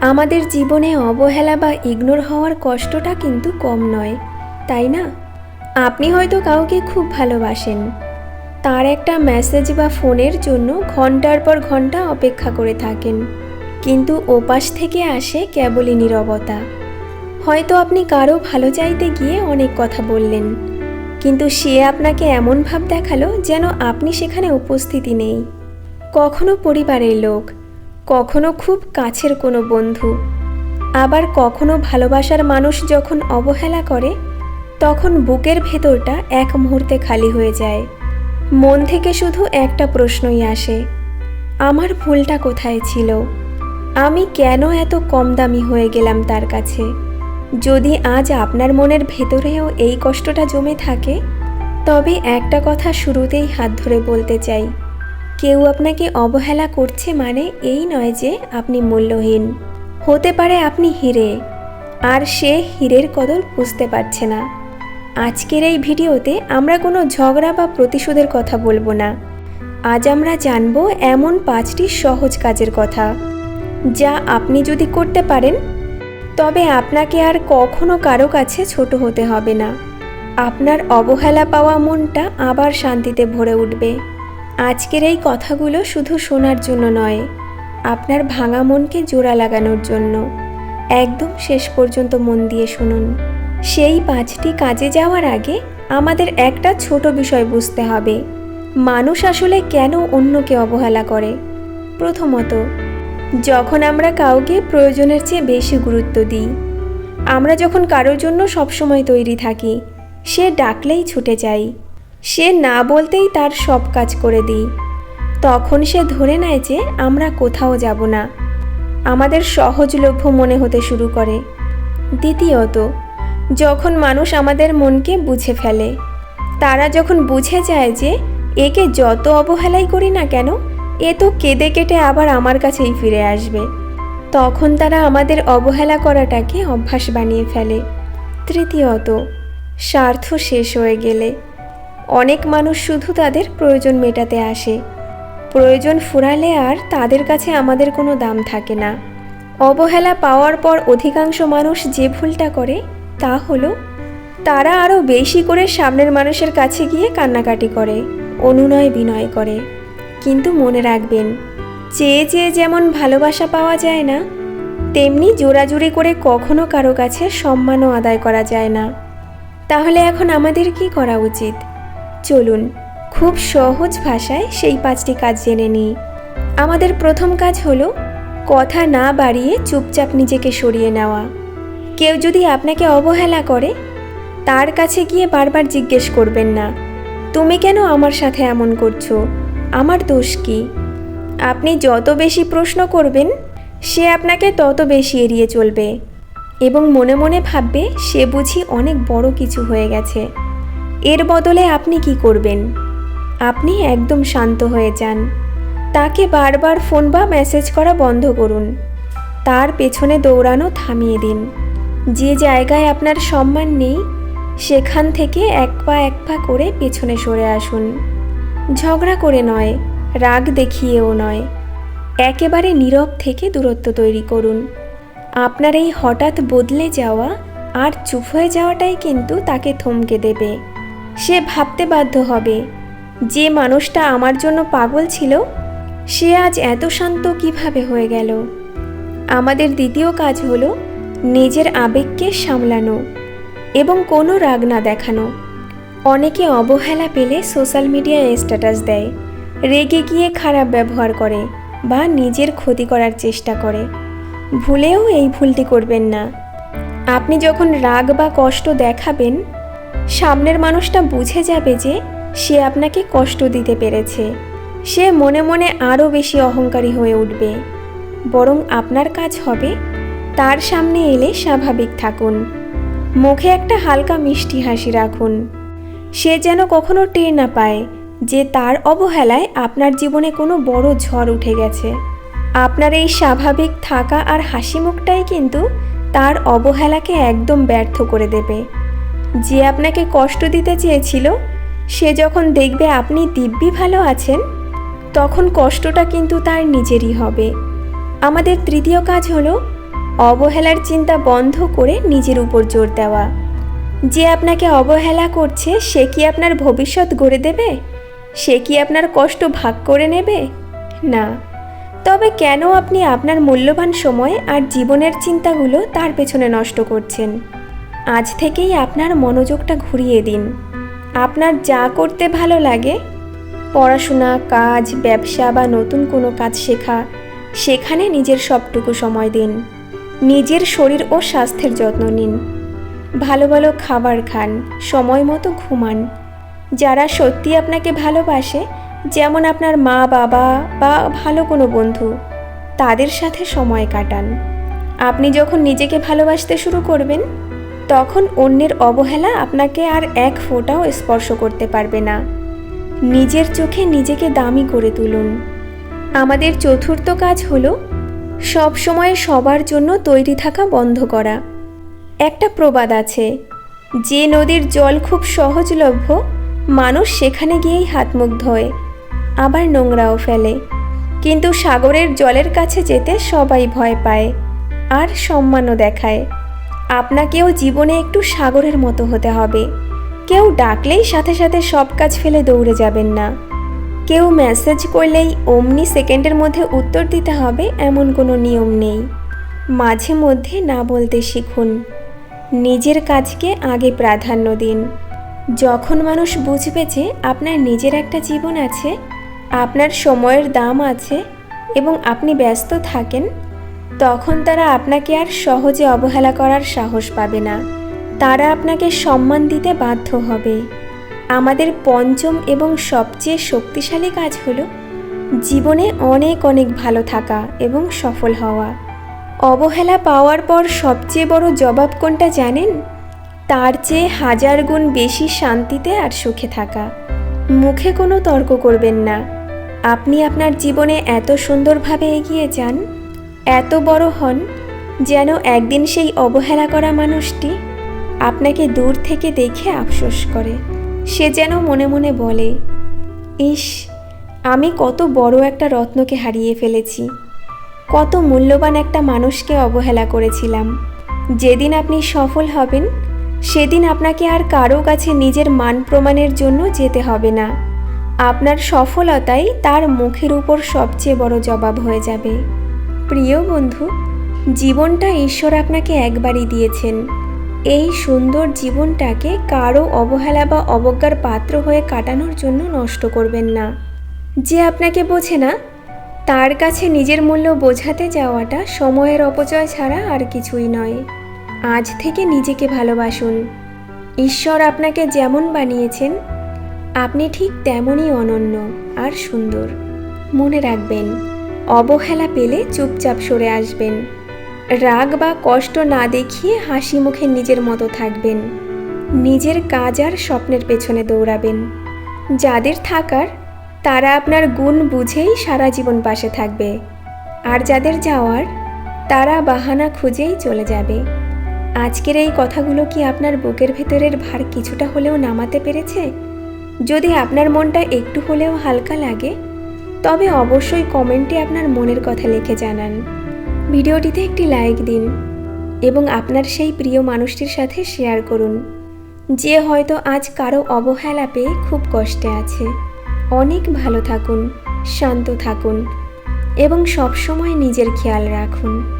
আমাদের জীবনে অবহেলা বা ইগনোর হওয়ার কষ্টটা কিন্তু কম নয়, তাই না? আপনি হয়তো কাউকে খুব ভালোবাসেন, তার একটা মেসেজ বা ফোনের জন্য ঘন্টার পর ঘন্টা অপেক্ষা করে থাকেন, কিন্তু ওপাশ থেকে আসে কেবলই নীরবতা। হয়তো আপনি কারো ভালো চাইতে গিয়ে অনেক কথা বললেন, কিন্তু সে আপনাকে এমন ভাব দেখালো যেন আপনি সেখানে উপস্থিতি নেই। কখনো পরিবারের লোক, কখনো খুব কাছের কোনো বন্ধু, আবার কখনো ভালোবাসার মানুষ যখন অবহেলা করে, তখন বুকের ভেতরটা এক মুহূর্তে খালি হয়ে যায়। মন থেকে শুধু একটা প্রশ্নই আসে, আমার ভুলটা কোথায় ছিল? আমি কেন এত কম দামি হয়ে গেলাম তার কাছে? যদি আজ আপনার মনের ভেতরেও এই কষ্টটা জমে থাকে, তবে একটা কথা শুরুতেই হাত ধরে বলতে চাই, কেউ আপনাকে অবহেলা করছে মানে এই নয় যে আপনি মূল্যহীন। হতে পারে আপনি হিরে, আর সে হীরের কদর বুঝতে পারছে না। আজকের এই ভিডিওতে আমরা কোনো ঝগড়া বা প্রতিশোধের কথা বলবো না। আজ আমরা জানবো এমন 5টি সহজ কাজের কথা, যা আপনি যদি করতে পারেন, তবে আপনাকে আর কখনো কারো কাছে ছোট হতে হবে না। আপনার অবহেলা পাওয়া মনটা আবার শান্তিতে ভরে উঠবে। আজকের এই কথাগুলো শুধু শোনার জন্য নয়, আপনার ভাঙা মনকে জোড়া লাগানোর জন্য। একদম শেষ পর্যন্ত মন দিয়ে শুনুন। সেই 5টি কাজে যাওয়ার আগে আমাদের একটা ছোট বিষয় বুঝতে হবে, মানুষ আসলে কেন অন্যকে অবহেলা করে। প্রথমত, যখন আমরা কাউকে প্রয়োজনের চেয়ে বেশি গুরুত্ব দিই। আমরা যখন কারোর জন্য সবসময় তৈরি থাকি, সে ডাকলেই ছুটে যাই, সে না বলতেই তার সব কাজ করে দিই, তখন সে ধরে নেয় যে আমরা কোথাও যাব না। আমাদের সহজলভ্য মনে হতে শুরু করে। দ্বিতীয়ত, যখন মানুষ আমাদের মনকে বুঝে ফেলে, তারা যখন বুঝে যায় যে একে যত অবহেলাই করি না কেন, এ তো কেঁদে কেটে আবার আমার কাছেই ফিরে আসবে, তখন তারা আমাদের অবহেলা করাটাকে অভ্যাস বানিয়ে ফেলে। তৃতীয়ত, স্বার্থ শেষ হয়ে গেলে অনেক মানুষ শুধু তাদের প্রয়োজন মেটাতে আসে। প্রয়োজন ফুরালে আর তাদের কাছে আমাদের কোনো দাম থাকে না। অবহেলা পাওয়ার পর অধিকাংশ মানুষ যে ভুলটা করে তা হলো, তারা আরও বেশি করে সামনের মানুষের কাছে গিয়ে কান্নাকাটি করে, অনুনয় বিনয় করে। কিন্তু মনে রাখবেন, চেয়ে চেয়ে যেমন ভালোবাসা পাওয়া যায় না, তেমনি জোরাজুরি করে কখনো কারো কাছে সম্মানও আদায় করা যায় না। তাহলে এখন আমাদের কি করা উচিত? চলুন খুব সহজ ভাষায় সেই 5টি কাজ জেনে নিই। আমাদের প্রথম কাজ হলো কথা না বাড়িয়ে চুপচাপ নিজেকে সরিয়ে নেওয়া। কেউ যদি আপনাকে অবহেলা করে, তার কাছে গিয়ে বারবার জিজ্ঞেস করবেন না, তুমি কেন আমার সাথে এমন করছো, আমার দোষ কি? আপনি যত বেশি প্রশ্ন করবেন, সে আপনাকে তত বেশি এড়িয়ে চলবে এবং মনে মনে ভাববে সে বুঝি অনেক বড় কিছু হয়ে গেছে। এর বদলে আপনি কি করবেন? আপনি একদম শান্ত হয়ে যান। তাকে বারবার ফোন বা মেসেজ করা বন্ধ করুন। তার পেছনে দৌড়ানো থামিয়ে দিন। যে জায়গায় আপনার সম্মান নেই, সেখান থেকে এক পা করে পেছনে সরে আসুন। ঝগড়া করে নয়, রাগ দেখিয়েও নয়, একেবারে নীরব থেকে দূরত্ব তৈরি করুন। আপনার এই হঠাৎ বদলে যাওয়া আর চুপ হয়ে যাওয়াটাই কিন্তু তাকে থমকে দেবে। সে ভাবতে বাধ্য হবে, যে মানুষটা আমার জন্য পাগল ছিল, সে আজ এত শান্ত কিভাবে হয়ে গেল। আমাদের দ্বিতীয় কাজ হলো নিজের আবেগকে সামলানো এবং কোনো রাগ না দেখানো। অনেকে অবহেলা পেলে সোশ্যাল মিডিয়ায় স্ট্যাটাস দেয়, রেগে গিয়ে খারাপ ব্যবহার করে বা নিজের ক্ষতি করার চেষ্টা করে। ভুলেও এই ভুলটি করবেন না। আপনি যখন রাগ বা কষ্ট দেখাবেন, সামনের মানুষটা বুঝে যাবে যে সে আপনাকে কষ্ট দিতে পেরেছে। সে মনে মনে আরও বেশি অহংকারী হয়ে উঠবে। বরং আপনার কাজ হবে, তার সামনে এলে স্বাভাবিক থাকুন, মুখে একটা হালকা মিষ্টি হাসি রাখুন। সে যেন কখনো টের না পায় যে তার অবহেলায় আপনার জীবনে কোনো বড় ঝড় উঠে গেছে। আপনার এই স্বাভাবিক থাকা আর হাসি মুখটাই কিন্তু তার অবহেলাকে একদম ব্যর্থ করে দেবে। যে আপনাকে কষ্ট দিতে চেয়েছিল, সে যখন দেখবে আপনি দিব্যি ভালো আছেন, তখন কষ্টটা কিন্তু তার নিজেরই হবে। আমাদের তৃতীয় কাজ হলো অবহেলার চিন্তা বন্ধ করে নিজের উপর জোর দেওয়া। যে আপনাকে অবহেলা করছে সে কি আপনার ভবিষ্যৎ গড়ে দেবে? সে কি আপনার কষ্ট ভাগ করে নেবে? না। তবে কেন আপনি আপনার মূল্যবান সময় আর জীবনের চিন্তাগুলো তার পেছনে নষ্ট করছেন? আজ থেকেই আপনার মনোযোগটা ঘুরিয়ে দিন। আপনার যা করতে ভালো লাগে, পড়াশোনা, কাজ, ব্যবসা বা নতুন কোনো কাজ শেখা, সেখানে নিজের সবটুকু সময় দিন। নিজের শরীর ও স্বাস্থ্যের যত্ন নিন। ভালো ভালো খাবার খান, সময় মতো ঘুমান। যারা সত্যি আপনাকে ভালোবাসে, যেমন আপনার মা বাবা বা ভালো কোনো বন্ধু, তাদের সাথে সময় কাটান। আপনি যখন নিজেকে ভালোবাসতে শুরু করবেন, তখন অন্যের অবহেলা আপনাকে আর এক ফোঁটাও স্পর্শ করতে পারবে না। নিজের চোখে নিজেকে দামি করে তুলুন। আমাদের চতুর্থ কাজ হলো সব সময় সবার জন্য তৈরি থাকা বন্ধ করা। একটা প্রবাদ আছে, যে নদীর জল খুব সহজলভ্য, মানুষ সেখানে গিয়েই হাত মুখ ধোয়, আবার নোংরাও ফেলে। কিন্তু সাগরের জলের কাছে যেতে সবাই ভয় পায় আর সম্মানও দেখায়। আপনাকেও জীবনে একটু সাগরের মতো হতে হবে। কেউ ডাকলেই সাথে সাথে সব কাজ ফেলে দৌড়ে যাবেন না। কেউ মেসেজ করলেই অমনি সেকেন্ডের মধ্যে উত্তর দিতে হবে এমন কোনো নিয়ম নেই। মাঝে মধ্যে না বলতে শিখুন। নিজের কাজকে আগে প্রাধান্য দিন। যখন মানুষ বুঝবে যে আপনার নিজের একটা জীবন আছে, আপনার সময়ের দাম আছে এবং আপনি ব্যস্ত থাকেন, তখন তারা আপনাকে আর সহজে অবহেলা করার সাহস পাবে না। তারা আপনাকে সম্মান দিতে বাধ্য হবে। আমাদের পঞ্চম এবং সবচেয়ে শক্তিশালী কাজ হলো জীবনে অনেক অনেক ভালো থাকা এবং সফল হওয়া। অবহেলা পাওয়ার পর সবচেয়ে বড় জবাব কোনটা জানেন? তার চেয়ে 1000 গুণ বেশি শান্তিতে আর সুখে থাকা। মুখে কোনো তর্ক করবেন না। আপনি আপনার জীবনে এত সুন্দরভাবে এগিয়ে যান, এত বড় হন, যেন একদিন সেই অবহেলা করা মানুষটি আপনাকে দূর থেকে দেখে আফসোস করে। সে যেন মনে মনে বলে, ইস, আমি কত বড় একটা রত্নকে হারিয়ে ফেলেছি, কত মূল্যবান একটা মানুষকে অবহেলা করেছিলাম। যেদিন আপনি সফল হবেন, সেদিন আপনাকে আর কারো কাছে নিজের মান প্রমাণের জন্য যেতে হবে না। আপনার সফলতাই তার মুখের উপর সবচেয়ে বড় জবাব হয়ে যাবে। প্রিয় বন্ধু, জীবনটা ঈশ্বর আপনাকে একবারই দিয়েছেন। এই সুন্দর জীবনটাকে কারো অবহেলা বা অবজ্ঞার পাত্র হয়ে কাটানোর জন্য নষ্ট করবেন না। যে আপনাকে বোঝে না, তার কাছে নিজের মূল্য বোঝাতে যাওয়াটা সময়ের অপচয় ছাড়া আর কিছুই নয়। আজ থেকে নিজেকে ভালোবাসুন। ঈশ্বর আপনাকে যেমন বানিয়েছেন, আপনি ঠিক তেমনই অনন্য আর সুন্দর। মনে রাখবেন, অবহেলা পেলে চুপচাপ সরে আসবেন। রাগ বা কষ্ট না দেখিয়ে হাসি মুখে নিজের মতো থাকবেন। নিজের কাজ আর স্বপ্নের পেছনে দৌড়াবেন। যাদের থাকার, তারা আপনার গুণ বুঝেই সারা জীবন পাশে থাকবে। আর যাদের যাওয়ার, তারা বাহানা খুঁজেই চলে যাবে। আজকের এই কথাগুলো কি আপনার বুকের ভেতরের ভার কিছুটা হলেও নামাতে পেরেছে? যদি আপনার মনটা একটু হলেও হালকা লাগে, তবে অবশ্যই কমেন্টে আপনার মনের কথা লিখে জানান। ভিডিওটিতে একটি লাইক দিন এবং আপনার সেই প্রিয় মানুষটির সাথে শেয়ার করুন, যে হয়তো আজ কারো অবহেলা পেয়ে খুব কষ্টে আছে। অনেক ভালো থাকুন, শান্ত থাকুন এবং সবসময় নিজের খেয়াল রাখুন।